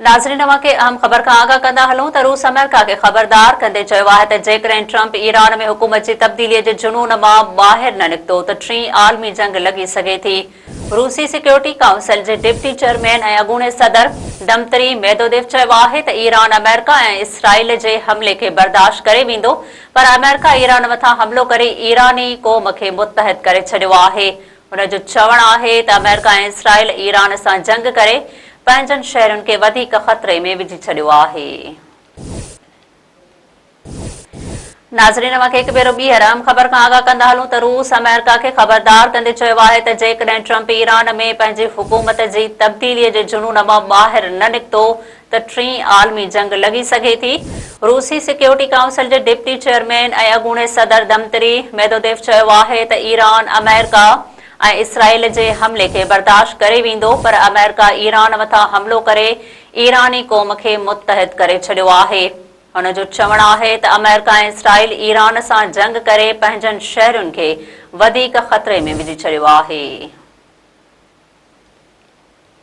नाज़रीन के अहम खबर का आगाह कंदा हलूं त रूस अमेरिका के खबरदार कंदे चयो आहे त जेकॾहिं ट्रंप ईरान में हुकूमत जी तब्दीलीअ जे जुनून मां ॿाहिरि न निकितो त टीं आलमी जंग लॻी सघे थी। रूसी सिक्योरिटी काउंसिल जे डिप्टी चेयरमैन ऐं अॻूणे सदर दमतरी मेदोदेव चयो आहे त ईरान अमेरिका ऐं इसराइल जे हमले खे बर्दाश्त करे वेंदो, पर अमेरिका ईरान मथां हमलो करे ईरानी क़ौम खे मुतहद करे छॾियो आहे। हुन जो चवणु आहे त अमेरिका ऐं इसराइल ईरान सां जंग करे पंहिंजनि शहरुनि खे वधीक ख़तरे में विझी छॾियो आहे। नाज़रीन खे हिकु भेरो ॿीहर अहम ख़बर खां आगाह कंदा हलूं त रूस अमेरिका खे ख़बरदार कंदे चयो आहे त जेकॾहिं ट्रंप ईरान में पंहिंजी हुकूमत जी तब्दीलीअ जे जुनून मां ॿाहिरि न निकितो त टीं आलमी जंग लॻी सघे थी। रूसी सिक्योरिटी काउंसिल जे डिप्टी चेयरमैन ऐं अॻूणे सदर दमतरी मेदोदेव चयो आहे त ईरान अमेरिका ऐं इसराइल जे हमले खे बर्दाश्त करे वेंदो, पर अमेरिका ईरान मथां हमलो करे ईरानी क़ौम खे मुतहद करे छॾियो आहे। हुन जो चवणु आहे त अमेरिका ऐं इसराइल ईरान सां जंग करे पंहिंजनि शहरुनि खे वधीक ख़तरे में विझी छॾियो आहे।